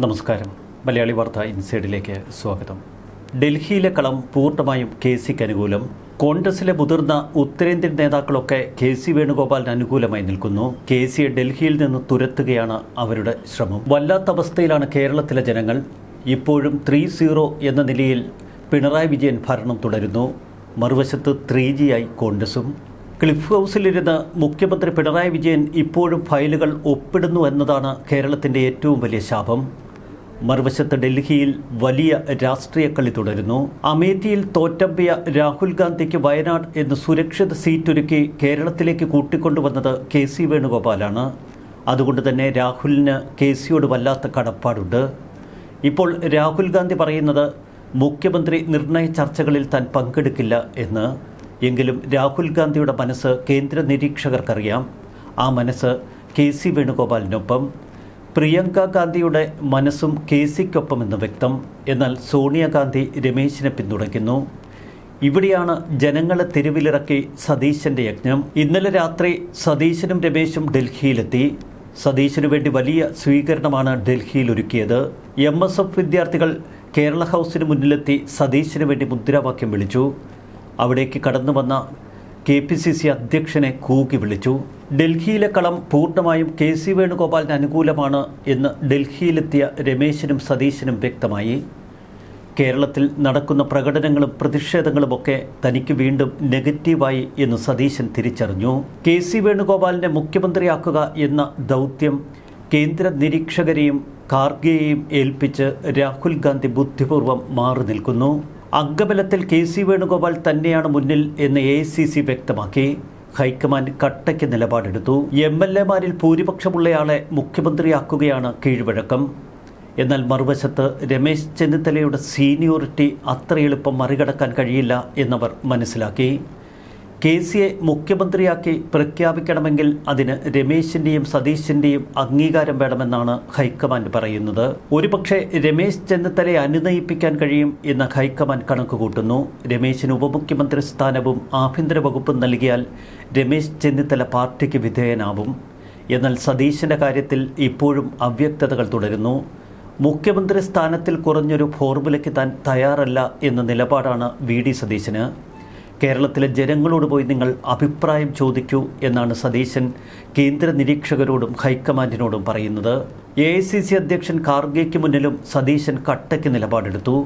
നമസ്കാരം. മലയാളി വാർത്ത ഇൻസൈഡിലേക്ക് സ്വാഗതം. ഡൽഹിയിലെ കളം പൂർണ്ണമായും കെ സിക്ക് അനുകൂലം. കോൺഗ്രസിലെ മുതിർന്ന ഉത്തരേന്ത്യൻ നേതാക്കളൊക്കെ കെ സി വേണുഗോപാലിന് അനുകൂലമായി നിൽക്കുന്നു. കെ സിയെ ഡൽഹിയിൽ നിന്ന് തുരത്തുകയാണ് അവരുടെ ശ്രമം. വല്ലാത്ത അവസ്ഥയിലാണ് കേരളത്തിലെ ജനങ്ങൾ. ഇപ്പോഴും 3-0 എന്ന നിലയിൽ പിണറായി വിജയൻ ഭരണം തുടരുന്നു. മറുവശത്ത് 3G ആയി കോൺഗ്രസും. ക്ലിഫ് ഹൗസിലിരുന്ന് മുഖ്യമന്ത്രി പിണറായി വിജയൻ ഇപ്പോഴും ഫയലുകൾ ഒപ്പിടുന്നു എന്നതാണ് കേരളത്തിൻ്റെ ഏറ്റവും വലിയ ശാപം. മറുവശത്ത് ഡൽഹിയിൽ വലിയ രാഷ്ട്രീയ കളി തുടരുന്നു. അമേഠിയിൽ തോറ്റമ്പിയ രാഹുൽ ഗാന്ധിക്ക് വയനാട് എന്ന് സുരക്ഷിത സീറ്റൊരുക്കി കേരളത്തിലേക്ക് കൂട്ടിക്കൊണ്ടുവന്നത് കെ സി വേണുഗോപാലാണ്. അതുകൊണ്ട് തന്നെ രാഹുലിന് കെ സിയോട് വല്ലാത്ത കടപ്പാടുണ്ട്. ഇപ്പോൾ രാഹുൽ ഗാന്ധി പറയുന്നത് മുഖ്യമന്ത്രി നിർണയ ചർച്ചകളിൽ താൻ പങ്കെടുക്കില്ല എന്ന്. എങ്കിലും രാഹുൽ ഗാന്ധിയുടെ മനസ്സ് കേന്ദ്ര നിരീക്ഷകർക്കറിയാം. ആ മനസ്സ് കെ സി വേണുഗോപാലിനൊപ്പം. പ്രിയങ്ക ഗാന്ധിയുടെ മനസ്സും കെ സിക്കൊപ്പമെന്ന് വ്യക്തം. എന്നാൽ സോണിയാഗാന്ധി രമേശിനെ പിന്തുണയ്ക്കുന്നു. ഇവിടെയാണ് ജനങ്ങളെ തെരുവിലിറക്കി സതീശൻ്റെ യജ്ഞം. ഇന്നലെ രാത്രി സതീശനും രമേശും ഡൽഹിയിലെത്തി. സതീശനു വേണ്ടി വലിയ സ്വീകരണമാണ് ഡൽഹിയിൽ ഒരുക്കിയത്. MSF വിദ്യാർത്ഥികൾ കേരള ഹൗസിന് മുന്നിലെത്തി സതീശന് വേണ്ടി മുദ്രാവാക്യം വിളിച്ചു. അവിടേക്ക് കടന്നു വന്ന KPCC അധ്യക്ഷനെ കൂകി വിളിച്ചു. ഡൽഹിയിലെ കളം പൂർണ്ണമായും കെ സി വേണുഗോപാലിന് അനുകൂലമാണ് എന്ന് ഡൽഹിയിലെത്തിയ രമേശിനും സതീശനും വ്യക്തമായി. കേരളത്തിൽ നടക്കുന്ന പ്രകടനങ്ങളും പ്രതിഷേധങ്ങളുമൊക്കെ തനിക്ക് വീണ്ടും നെഗറ്റീവായി എന്ന് സതീശൻ തിരിച്ചറിഞ്ഞു. കെ സി വേണുഗോപാലിനെ മുഖ്യമന്ത്രിയാക്കുക എന്ന ദൗത്യം കേന്ദ്ര നിരീക്ഷകരെയും ഖാർഗെയെയും ഏൽപ്പിച്ച് രാഹുൽ ഗാന്ധി ബുദ്ധിപൂർവ്വം മാറി നിൽക്കുന്നു. അംഗബലത്തിൽ കെ സി വേണുഗോപാൽ തന്നെയാണ് മുന്നിൽ എന്ന് AICC വ്യക്തമാക്കി. ഹൈക്കമാൻഡ് കട്ടയ്ക്ക് നിലപാടെടുത്തു. MLA മാരിൽ ഭൂരിപക്ഷമുള്ളയാളെ മുഖ്യമന്ത്രിയാക്കുകയാണ് കീഴ്വഴക്കം. എന്നാൽ മറുവശത്ത് രമേശ് ചെന്നിത്തലയുടെ സീനിയോറിറ്റി അത്ര എളുപ്പം മറികടക്കാൻ കഴിയില്ല എന്നവർ മനസ്സിലാക്കി. കെ സിയെ മുഖ്യമന്ത്രിയാക്കി പ്രഖ്യാപിക്കണമെങ്കിൽ അതിന് രമേശിൻ്റെയും സതീശിൻ്റെയും അംഗീകാരം വേണമെന്നാണ് ഹൈക്കമാൻഡ് പറയുന്നത്. ഒരുപക്ഷെ രമേശ് ചെന്നിത്തലയെ അനുനയിപ്പിക്കാൻ കഴിയും എന്ന് ഹൈക്കമാൻഡ് കണക്കുകൂട്ടുന്നു. രമേശിന് ഉപമുഖ്യമന്ത്രി സ്ഥാനവും ആഭ്യന്തര വകുപ്പും നൽകിയാൽ രമേശ് ചെന്നിത്തല പാർട്ടിക്ക് വിധേയനാവും. എന്നാൽ സതീശിൻ്റെ കാര്യത്തിൽ ഇപ്പോഴും അവ്യക്തതകൾ തുടരുന്നു. മുഖ്യമന്ത്രി സ്ഥാനത്തിൽ കുറഞ്ഞൊരു ഫോർമുലയ്ക്ക് താൻ തയ്യാറല്ല എന്ന നിലപാടാണ് VD സതീശന്. കേരളത്തിലെ ജനങ്ങളോട് പോയി നിങ്ങൾ അഭിപ്രായം ചോദിക്കൂ എന്നാണ് സതീശൻ കേന്ദ്ര നിരീക്ഷകരോടും ഹൈക്കമാൻഡിനോടും പറയുന്നത്. AICC അധ്യക്ഷൻ ഖാർഗെയ്ക്ക് മുന്നിലും സതീശൻ കട്ടയ്ക്ക് നിലപാടെടുത്തു.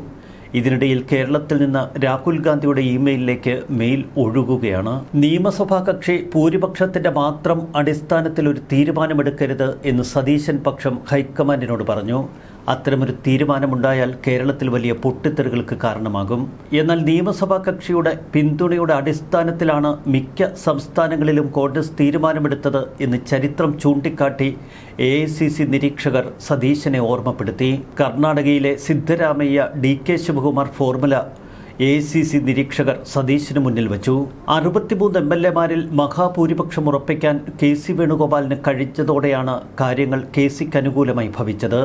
ഇതിനിടയിൽ കേരളത്തിൽ നിന്ന് രാഹുൽ ഗാന്ധിയുടെ ഇമെയിലിലേക്ക് മെയിൽ ഒഴുകുകയാണ്. നിയമസഭാ കക്ഷി ഭൂരിപക്ഷത്തിൻ്റെ മാത്രം അടിസ്ഥാനത്തിൽ ഒരു തീരുമാനമെടുക്കരുത് എന്ന് സതീശൻ പക്ഷം ഹൈക്കമാൻഡിനോട് പറഞ്ഞു. അത്തരമൊരു തീരുമാനമുണ്ടായാൽ കേരളത്തിൽ വലിയ പൊട്ടിത്തെറികൾക്ക് കാരണമാകും. എന്നാൽ നിയമസഭാ കക്ഷിയുടെ പിന്തുണയുടെ അടിസ്ഥാനത്തിലാണ് മിക്ക സംസ്ഥാനങ്ങളിലും കോൺഗ്രസ് തീരുമാനമെടുത്തത് എന്ന് ചരിത്രം ചൂണ്ടിക്കാട്ടി AICC നിരീക്ഷകർ സതീശനെ ഓർമ്മപ്പെടുത്തി. കർണാടകയിലെ Siddaramaiah DK Shivakumar formula AICC നിരീക്ഷകർ സതീശിന് മുന്നിൽ വച്ചു. 63 MLA മാരിൽ മഹാഭൂരിപക്ഷം ഉറപ്പിക്കാൻ കെ സി വേണുഗോപാലിന് കഴിഞ്ഞതോടെയാണ് കാര്യങ്ങൾ കെ സിക്ക് അനുകൂലമായി ഭവിച്ചത്.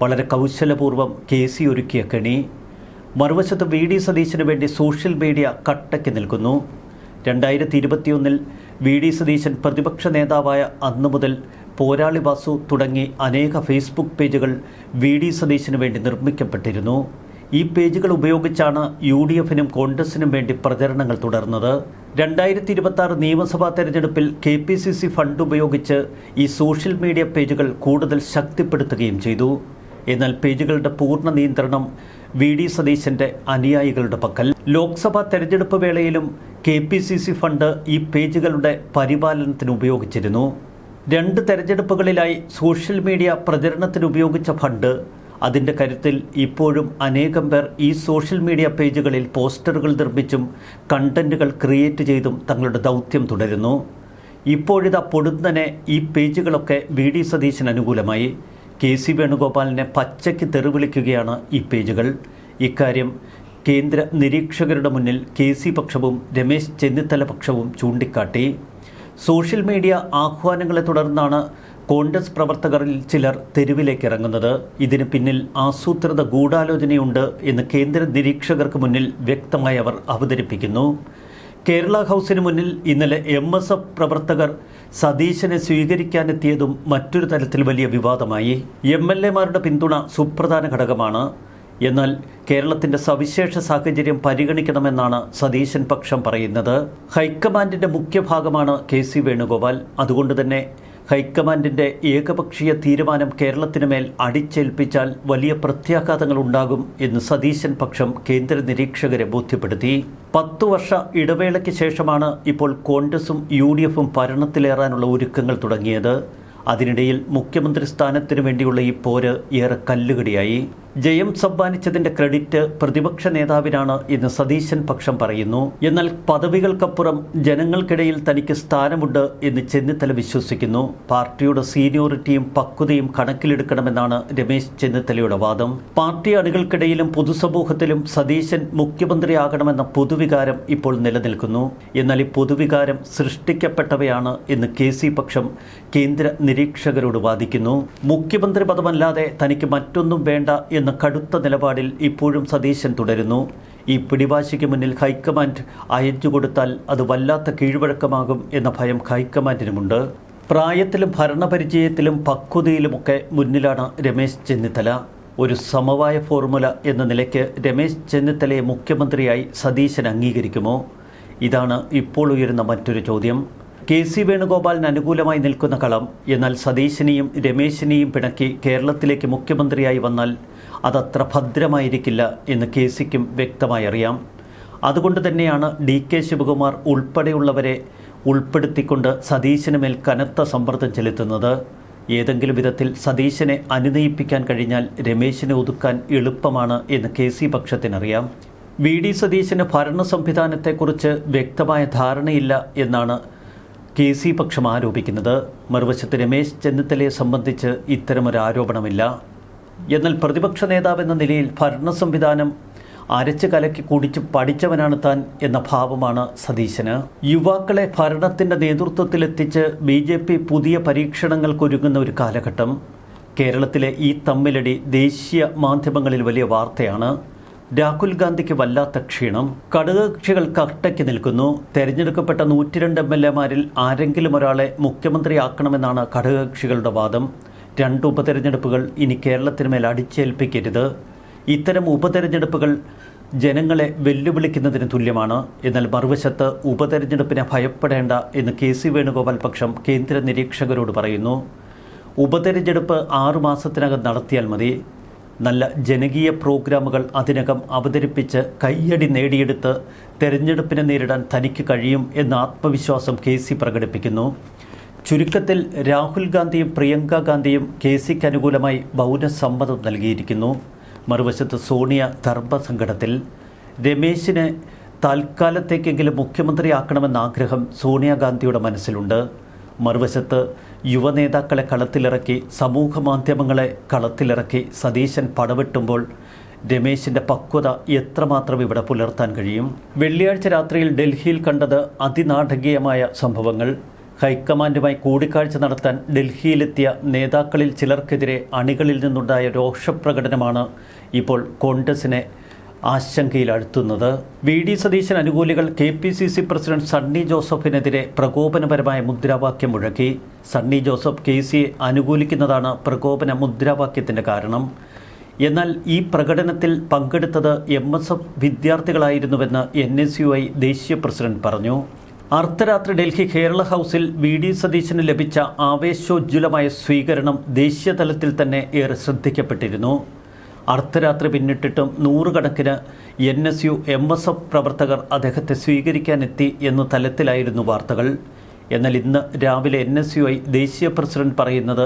വളരെ കൗശലപൂർവ്വം കെ സി ഒരുക്കിയ കെണി. മറുവശത്ത് VD സതീശന് വേണ്ടി സോഷ്യൽ മീഡിയ കട്ടയ്ക്ക് നിൽക്കുന്നു. 2021 VD സതീശൻ പ്രതിപക്ഷ നേതാവായ അന്നു മുതൽ പോരാളി വാസു തുടങ്ങി അനേക ഫേസ്ബുക്ക് പേജുകൾ VD സതീശന് വേണ്ടി നിർമ്മിക്കപ്പെട്ടിരുന്നു. ഈ പേജുകൾ ഉപയോഗിച്ചാണ് UDFനും കോൺഗ്രസിനും വേണ്ടി പ്രചരണങ്ങൾ തുടർന്നത്. 2026 നിയമസഭാ തെരഞ്ഞെടുപ്പിൽ KPCC ഫണ്ട് ഉപയോഗിച്ച് ഈ സോഷ്യൽ മീഡിയ പേജുകൾ കൂടുതൽ ശക്തിപ്പെടുത്തുകയും ചെയ്തു. എന്നാൽ പേജുകളുടെ പൂർണ്ണ നിയന്ത്രണം VD സതീശൻ്റെ അനുയായികളുടെ പക്കൽ. ലോക്സഭാ തെരഞ്ഞെടുപ്പ് വേളയിലും KPCC ഫണ്ട് ഈ പേജുകളുടെ പരിപാലനത്തിന് ഉപയോഗിച്ചിരുന്നു. 2 തെരഞ്ഞെടുപ്പുകളിലായി സോഷ്യൽ മീഡിയ പ്രചരണത്തിന് ഉപയോഗിച്ച ഫണ്ട് അതിൻ്റെ കരുത്തിൽ ഇപ്പോഴും അനേകം പേർ ഈ സോഷ്യൽ മീഡിയ പേജുകളിൽ പോസ്റ്ററുകൾ നിർമ്മിച്ചും കണ്ടന്റുകൾ ക്രിയേറ്റ് ചെയ്തും തങ്ങളുടെ ദൗത്യം തുടരുന്നു. ഇപ്പോഴിതാ പൊടുന്നനെ ഈ പേജുകളൊക്കെ VD സതീശന് അനുകൂലമായി. കെ സി വേണുഗോപാലിനെ പച്ചയ്ക്ക് തെറിവിളിക്കുകയാണ് ഈ പേജുകൾ. ഇക്കാര്യം കേന്ദ്ര നിരീക്ഷകരുടെ മുന്നിൽ കെ സി പക്ഷവും രമേശ് ചെന്നിത്തല പക്ഷവും ചൂണ്ടിക്കാട്ടി. സോഷ്യൽ മീഡിയ ആഹ്വാനങ്ങളെ തുടർന്നാണ് കോൺഗ്രസ് പ്രവർത്തകരിൽ ചിലർ തെരുവിലേക്ക് ഇറങ്ങുന്നത്. ഇതിന് പിന്നിൽ ആസൂത്രിത ഗൂഢാലോചനയുണ്ട് എന്ന് കേന്ദ്ര നിരീക്ഷകർക്ക് മുന്നിൽ വ്യക്തമായി അവർ അവതരിപ്പിക്കുന്നു. കേരള ഹൗസിന് മുന്നിൽ ഇന്നലെ MSF പ്രവർത്തകർ സതീശനെ സ്വീകരിക്കാനെത്തിയതും മറ്റൊരു തരത്തിൽ വലിയ വിവാദമായി. MLA-മാരുടെ പിന്തുണ സുപ്രധാന ഘടകമാണ്. എന്നാൽ കേരളത്തിൻ്റെ സവിശേഷ സാഹചര്യം പരിഗണിക്കണമെന്നാണ് സതീശൻ പക്ഷം പറയുന്നത്. ഹൈക്കമാൻഡിൻ്റെ മുഖ്യ ഭാഗമാണ് KC വേണുഗോപാൽ. അതുകൊണ്ട് തന്നെ ഹൈക്കമാൻഡിൻ്റെ ഏകപക്ഷീയ തീരുമാനം കേരളത്തിന് മേൽ അടിച്ചേൽപ്പിച്ചാൽ വലിയ പ്രത്യാഘാതങ്ങൾ ഉണ്ടാകും എന്ന് സതീശൻ പക്ഷം കേന്ദ്ര നിരീക്ഷകരെ ബോധ്യപ്പെടുത്തി. 10 വർഷ ഇടവേളയ്ക്ക് ശേഷമാണ് ഇപ്പോൾ കോൺഗ്രസും UDF-ഉം ഭരണത്തിലേറാനുള്ള ഒരുക്കങ്ങൾ തുടങ്ങിയത്. അതിനിടയിൽ മുഖ്യമന്ത്രി സ്ഥാനത്തിനു വേണ്ടിയുള്ള ഈ പോര് ഏറെ കല്ലുകടിയായി. ജയം സമ്മാനിച്ചതിൻ്റെ ക്രെഡിറ്റ് പ്രതിപക്ഷ നേതാവിനാണ് എന്ന് സതീശൻ പക്ഷം പറയുന്നു. എന്നാൽ പദവികൾക്കപ്പുറം ജനങ്ങൾക്കിടയിൽ തനിക്ക് സ്ഥാനമുണ്ട് എന്ന് ചെന്നിത്തല വിശ്വസിക്കുന്നു. പാർട്ടിയുടെ സീനിയോറിറ്റിയും പക്വതയും കണക്കിലെടുക്കണമെന്നാണ് രമേശ് ചെന്നിത്തലയുടെ വാദം. പാർട്ടി അണികൾക്കിടയിലും പൊതുസമൂഹത്തിലും സതീശൻ മുഖ്യമന്ത്രിയാകണമെന്ന പൊതുവികാരം ഇപ്പോൾ നിലനിൽക്കുന്നു. എന്നാൽ ഈ പൊതുവികാരം സൃഷ്ടിക്കപ്പെട്ടവയാണ് എന്ന് KC പക്ഷം കേന്ദ്ര നിരീക്ഷകരോട് വാദിക്കുന്നു. മുഖ്യമന്ത്രി പദമല്ലാതെ തനിക്ക് മറ്റൊന്നും വേണ്ട എന്ന കടുത്ത നിലപാടിൽ ഇപ്പോഴും സതീശൻ തുടരുന്നു. ഈ പിടിവാശിക്ക് മുന്നിൽ ഹൈക്കമാൻഡ് അയച്ചുകൊടുത്താൽ അത് വല്ലാത്ത കീഴ്വഴക്കമാകും എന്ന ഭയം ഹൈക്കമാൻഡിനുമുണ്ട്. പ്രായത്തിലും ഭരണപരിചയത്തിലും പക്വതയിലുമൊക്കെ മുന്നിലാണ് രമേശ് ചെന്നിത്തല. ഒരു സമവായ ഫോർമുല എന്ന നിലയ്ക്ക് രമേശ് ചെന്നിത്തലയെ മുഖ്യമന്ത്രിയായി സതീശൻ അംഗീകരിക്കുമോ? ഇതാണ് ഇപ്പോൾ ഉയരുന്ന മറ്റൊരു ചോദ്യം. KC വേണുഗോപാലിന് അനുകൂലമായി നിൽക്കുന്ന കളം. എന്നാൽ സതീശനെയും രമേശിനെയും പിണക്കി കേരളത്തിലേക്ക് മുഖ്യമന്ത്രിയായി വന്നാൽ അതത്ര ഭദ്രമായിരിക്കില്ല എന്ന് KCക്കും വ്യക്തമായി അറിയാം. അതുകൊണ്ട് തന്നെയാണ് DK ശിവകുമാർ ഉൾപ്പെടെയുള്ളവരെ ഉൾപ്പെടുത്തിക്കൊണ്ട് സതീശന് മേൽ കനത്ത സമ്മർദ്ദം ചെലുത്തുന്നത്. ഏതെങ്കിലും വിധത്തിൽ സതീശനെ അനുനയിപ്പിക്കാൻ കഴിഞ്ഞാൽ രമേശിനെ ഒതുക്കാൻ എളുപ്പമാണ് എന്ന് KC പക്ഷത്തിനറിയാം. VD സതീശന് ഭരണ സംവിധാനത്തെക്കുറിച്ച് വ്യക്തമായ ധാരണയില്ല എന്നാണ് KC പക്ഷം ആരോപിക്കുന്നത്. മറുവശത്ത് രമേശ് ചെന്നിത്തലയെ സംബന്ധിച്ച് ഇത്തരമൊരു ആരോപണമില്ല. എന്നാൽ പ്രതിപക്ഷ നേതാവെന്ന നിലയിൽ ഭരണ സംവിധാനം അരച്ച് കലക്കി കുടിച്ച് പഠിച്ചവനാണ് താൻ എന്ന ഭാവമാണ് സതീശന്. യുവാക്കളെ ഭരണത്തിൻ്റെ നേതൃത്വത്തിലെത്തിച്ച് BJP പുതിയ പരീക്ഷണങ്ങൾക്കൊരുങ്ങുന്ന ഒരു കാലഘട്ടം. കേരളത്തിലെ ഈ തമ്മിലടി ദേശീയ മാധ്യമങ്ങളിൽ വലിയ വാർത്തയാണ്. രാഹുൽ ഗാന്ധിക്ക് വല്ലാത്ത ക്ഷീണം. ഘടകകക്ഷികൾ കട്ടയ്ക്ക് നിൽക്കുന്നു. തെരഞ്ഞെടുക്കപ്പെട്ട 102 MLA-മാരിൽ ആരെങ്കിലും ഒരാളെ മുഖ്യമന്ത്രിയാക്കണമെന്നാണ് ഘടകകക്ഷികളുടെ വാദം. 2 ഉപതെരഞ്ഞെടുപ്പുകൾ ഇനി കേരളത്തിന് മേൽ അടിച്ചേൽപ്പിക്കരുത്. ഇത്തരം ഉപതെരഞ്ഞെടുപ്പുകൾ ജനങ്ങളെ വെല്ലുവിളിക്കുന്നതിന് തുല്യമാണ്. എന്നാൽ മറുവശത്ത് ഉപതെരഞ്ഞെടുപ്പിനെ ഭയപ്പെടേണ്ട എന്ന് KC വേണുഗോപാൽ പക്ഷം കേന്ദ്ര നിരീക്ഷകരോട് പറയുന്നു. ഉപതെരഞ്ഞെടുപ്പ് 6 മാസത്തിനകം നടത്തിയാൽ മതി. നല്ല ജനകീയ പ്രോഗ്രാമുകൾ അതിനകം അവതരിപ്പിച്ച് കയ്യടി നേടിയെടുത്ത് തെരഞ്ഞെടുപ്പിനെ നേരിടാൻ തനിക്ക് കഴിയും എന്ന ആത്മവിശ്വാസം KC പ്രകടിപ്പിക്കുന്നു. ചുരുക്കത്തിൽ രാഹുൽ ഗാന്ധിയും പ്രിയങ്ക ഗാന്ധിയും KCക്ക് അനുകൂലമായി മൗനസമ്മതം നൽകിയിരിക്കുന്നു. മറുവശത്ത് സോണിയ ധർമ്മസങ്കടത്തിൽ. രമേശിനെ തൽക്കാലത്തേക്കെങ്കിലും മുഖ്യമന്ത്രിയാക്കണമെന്ന ആഗ്രഹം സോണിയാഗാന്ധിയുടെ മനസ്സിലുണ്ട്. മറുവശത്ത് യുവനേതാക്കളെ കളത്തിലിറക്കി സമൂഹ മാധ്യമങ്ങളെ കളത്തിലിറക്കി സതീശൻ പടവെട്ടുമ്പോൾ രമേശിൻ്റെ പക്വത എത്രമാത്രം ഇവിടെ പുലർത്താൻ കഴിയും? വെള്ളിയാഴ്ച രാത്രിയിൽ ഡൽഹിയിൽ കണ്ടത് അതിനാടകീയമായ സംഭവങ്ങൾ. ഹൈക്കമാൻഡുമായി കൂടിക്കാഴ്ച നടത്താൻ ഡൽഹിയിലെത്തിയ നേതാക്കളിൽ ചിലർക്കെതിരെ അണികളിൽ നിന്നുണ്ടായ രോഷപ്രകടനമാണ് ഇപ്പോൾ കോൺഗ്രസിനെ ആശങ്കയിലാഴ്ത്തുന്നത്. VD സതീശൻ അനുകൂലികൾ KPCC പ്രസിഡന്റ് സണ്ണി ജോസഫിനെതിരെ പ്രകോപനപരമായ മുദ്രാവാക്യം മുഴക്കി. സണ്ണി ജോസഫ് KCയെ അനുകൂലിക്കുന്നതാണ് പ്രകോപന മുദ്രാവാക്യത്തിൻ്റെ കാരണം. എന്നാൽ ഈ പ്രകടനത്തിൽ പങ്കെടുത്തത് MSF വിദ്യാർത്ഥികളായിരുന്നുവെന്ന് NSUI ദേശീയ പ്രസിഡന്റ് പറഞ്ഞു. അർദ്ധരാത്രി ഡൽഹി കേരള ഹൗസിൽ VD സതീശന് ലഭിച്ച ആവേശോജ്വലമായ സ്വീകരണം ദേശീയ തലത്തിൽ തന്നെ ഏറെ ശ്രദ്ധിക്കപ്പെട്ടിരുന്നു. അർദ്ധരാത്രി പിന്നിട്ടിട്ടും 100 കണക്കിന് NSU MSF പ്രവർത്തകർ അദ്ദേഹത്തെ സ്വീകരിക്കാനെത്തി എന്ന തലത്തിലായിരുന്നു വാർത്തകൾ. എന്നാൽ ഇന്ന് രാവിലെ NSUI ദേശീയ പ്രസിഡന്റ് പറയുന്നത്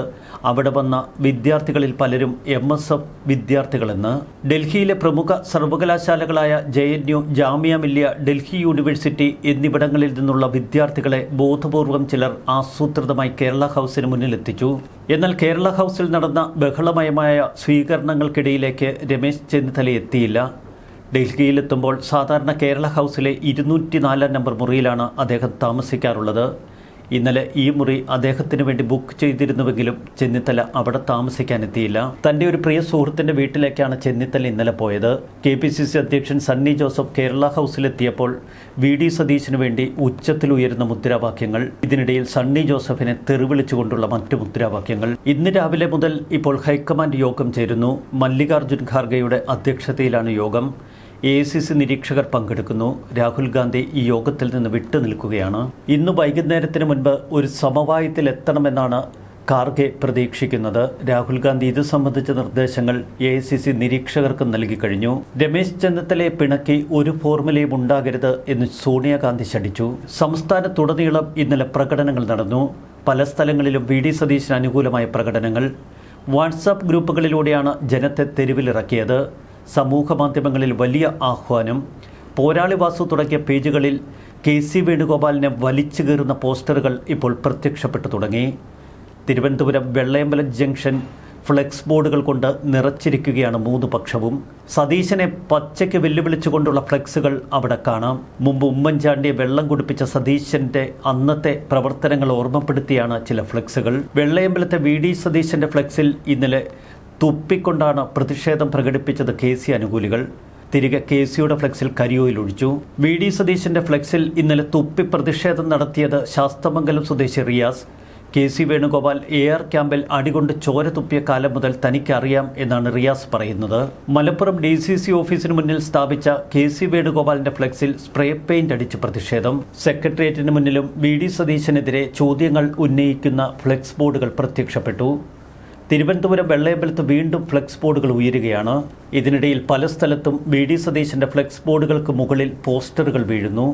അവിടെ വന്ന വിദ്യാർത്ഥികളിൽ പലരും MSF വിദ്യാർത്ഥികളെന്ന്. ഡൽഹിയിലെ പ്രമുഖ സർവകലാശാലകളായ JNU, ജാമിയ മില്ലിയ, ഡൽഹി യൂണിവേഴ്സിറ്റി എന്നിവിടങ്ങളിൽ നിന്നുള്ള വിദ്യാർത്ഥികളെ ബോധപൂർവം ചിലർ ആസൂത്രിതമായി കേരള ഹൗസിന് മുന്നിലെത്തിച്ചു. എന്നാൽ കേരള ഹൗസിൽ നടന്ന ബഹളമയമായ സ്വീകരണങ്ങൾക്കിടയിലേക്ക് രമേശ് ചെന്നിത്തല എത്തിയില്ല. ഡൽഹിയിലെത്തുമ്പോൾ സാധാരണ കേരള ഹൗസിലെ 204 നമ്പർ മുറിയിലാണ് അദ്ദേഹം താമസിക്കാറുള്ളത്. ഇന്നലെ ഈ മുറി അദ്ദേഹത്തിന് വേണ്ടി ബുക്ക് ചെയ്തിരുന്നുവെങ്കിലും ചെന്നിത്തല അവിടെ താമസിക്കാനെത്തിയില്ല. തന്റെ ഒരു പ്രിയ സുഹൃത്തിന്റെ വീട്ടിലേക്കാണ് ചെന്നിത്തല ഇന്നലെ പോയത്. KPCC അധ്യക്ഷൻ സണ്ണി ജോസഫ് കേരള ഹൗസിലെത്തിയപ്പോൾ VD സതീശിനു വേണ്ടി ഉച്ചത്തിലുയരുന്ന മുദ്രാവാക്യങ്ങൾ, ഇതിനിടയിൽ സണ്ണി ജോസഫിനെ തെറിവിളിച്ചുകൊണ്ടുള്ള മറ്റു മുദ്രാവാക്യങ്ങൾ. ഇന്ന് രാവിലെ മുതൽ ഇപ്പോൾ ഹൈക്കമാൻഡ് യോഗം ചേരുന്നു. മല്ലികാർജ്ജുൻ ഖാർഗെയുടെ അധ്യക്ഷതയിലാണ് യോഗം. AICC നിരീക്ഷകർ പങ്കെടുക്കുന്നു. രാഹുൽ ഗാന്ധി ഈ യോഗത്തിൽ നിന്ന് വിട്ടുനിൽക്കുകയാണ്. ഇന്ന് വൈകുന്നേരത്തിന് മുൻപ് ഒരു സമവായത്തിലെത്തണമെന്നാണ് ഖാർഗെ പ്രതീക്ഷിക്കുന്നത്. രാഹുൽ ഗാന്ധി ഇത് സംബന്ധിച്ച നിർദ്ദേശങ്ങൾ AICC നിരീക്ഷകർക്ക് നൽകിക്കഴിഞ്ഞു. രമേശ് ചെന്നിത്തലയെ പിണക്കി ഒരു ഫോർമുലയും ഉണ്ടാകരുത് എന്ന് സോണിയാഗാന്ധി ശഠിച്ചു. സംസ്ഥാനത്തുടനീളം ഇന്നലെ പ്രകടനങ്ങൾ നടന്നു. പല സ്ഥലങ്ങളിലും VD സതീശന് അനുകൂലമായ പ്രകടനങ്ങൾ. വാട്സാപ്പ് ഗ്രൂപ്പുകളിലൂടെയാണ് ജനത്തെ തെരുവിലിറക്കിയത്. സമൂഹ മാധ്യമങ്ങളിൽ വലിയ ആഹ്വാനം. പോരാളി വാസു തുടങ്ങിയ പേജുകളിൽ KC വേണുഗോപാലിനെ വലിച്ചു കീറുന്ന പോസ്റ്ററുകൾ ഇപ്പോൾ പ്രത്യക്ഷപ്പെട്ടു തുടങ്ങി. തിരുവനന്തപുരം വെള്ളയമ്പലം ജംഗ്ഷൻ ഫ്ലെക്സ് ബോർഡുകൾ കൊണ്ട് നിറച്ചിരിക്കുകയാണ് മൂന്ന് പക്ഷവും. സതീശനെ പച്ചയ്ക്ക് വെല്ലുവിളിച്ചുകൊണ്ടുള്ള ഫ്ലെക്സുകൾ അവിടെ കാണാം. മുമ്പ് ഉമ്മൻചാണ്ടിയെ വെള്ളം കുടിപ്പിച്ച സതീശന്റെ അന്നത്തെ പ്രവർത്തനങ്ങൾ ഓർമ്മപ്പെടുത്തിയാണ് ചില ഫ്ലെക്സുകൾ. വെള്ളയമ്പലത്തെ VD സതീശന്റെ ഫ്ലെക്സിൽ ഇന്നലെ തുപ്പിക്കൊണ്ടാണ് പ്രതിഷേധം പ്രകടിപ്പിച്ചത് KC അനുകൂലികൾ. തിരികെ KCയുടെ ഫ്ലെക്സിൽ കരിയോയിൽ ഒഴിച്ചു. VD സതീശന്റെ ഫ്ലെക്സിൽ ഇന്നലെ തുപ്പി പ്രതിഷേധം നടത്തിയത് ശാസ്തമംഗലം സ്വദേശി റിയാസ്. KC വേണുഗോപാൽ AR ക്യാമ്പിൽ അടികൊണ്ട് ചോര തുപ്പിയ കാലം മുതൽ തനിക്കറിയാം എന്നാണ് റിയാസ് പറയുന്നത്. മലപ്പുറം DCC ഓഫീസിന് മുന്നിൽ സ്ഥാപിച്ച KC വേണുഗോപാലിന്റെ ഫ്ലെക്സിൽ സ്പ്രേ പെയിന്റ് അടിച്ച് പ്രതിഷേധം. സെക്രട്ടേറിയറ്റിന് മുന്നിലും VD സതീശനെതിരെ ചോദ്യങ്ങൾ ഉന്നയിക്കുന്ന ഫ്ലെക്സ് ബോർഡുകൾ പ്രത്യക്ഷപ്പെട്ടു. തിരുവനന്തപുരം വെള്ളയമ്പലത്ത് വീണ്ടും ഫ്ലെക്സ് ബോർഡുകൾ ഉയരുകയാണ്. ഇതിനിടയിൽ പല സ്ഥലത്തും VD സതീശന്റെ ഫ്ലെക്സ് ബോർഡുകൾക്ക് മുകളിൽ പോസ്റ്ററുകൾ വീഴുന്നു.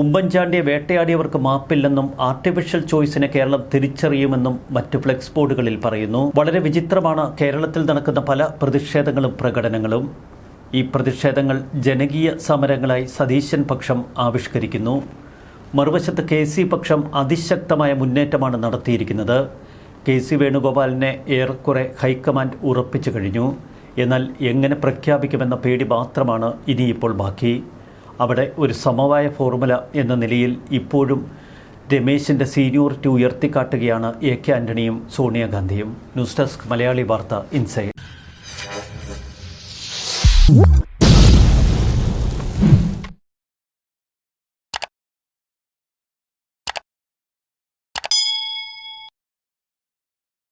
ഉമ്മൻചാണ്ടിയെ വേട്ടയാടിയവർക്ക് മാപ്പില്ലെന്നും ആർട്ടിഫിഷ്യൽ ചോയ്സിനെ കേരളം തിരിച്ചറിയുമെന്നും മറ്റ് ഫ്ലെക്സ് ബോർഡുകളിൽ പറയുന്നു. വളരെ വിചിത്രമാണ് കേരളത്തിൽ നടക്കുന്ന പല പ്രതിഷേധങ്ങളും പ്രകടനങ്ങളും. ഈ പ്രതിഷേധങ്ങൾ ജനകീയ സമരങ്ങളായി സതീശൻ പക്ഷം ആവിഷ്കരിക്കുന്നു. മറുവശത്ത് KC പക്ഷം അതിശക്തമായ മുന്നേറ്റമാണ് നടത്തിയിരിക്കുന്നത്. KC വേണുഗോപാലിനെ ഏറെക്കുറെ ഹൈക്കമാൻഡ് ഉറപ്പിച്ചു കഴിഞ്ഞു. എന്നാൽ എങ്ങനെ പ്രഖ്യാപിക്കുമെന്ന പേടി മാത്രമാണ് ഇനിയിപ്പോൾ ബാക്കി. അവിടെ ഒരു സമവായ ഫോർമുല എന്ന നിലയിൽ ഇപ്പോഴും രമേശിൻ്റെ സീനിയോറിറ്റി ഉയർത്തിക്കാട്ടുകയാണ് AK ആന്റണിയും സോണിയാഗാന്ധിയും. News desk Malayali Vartha inside.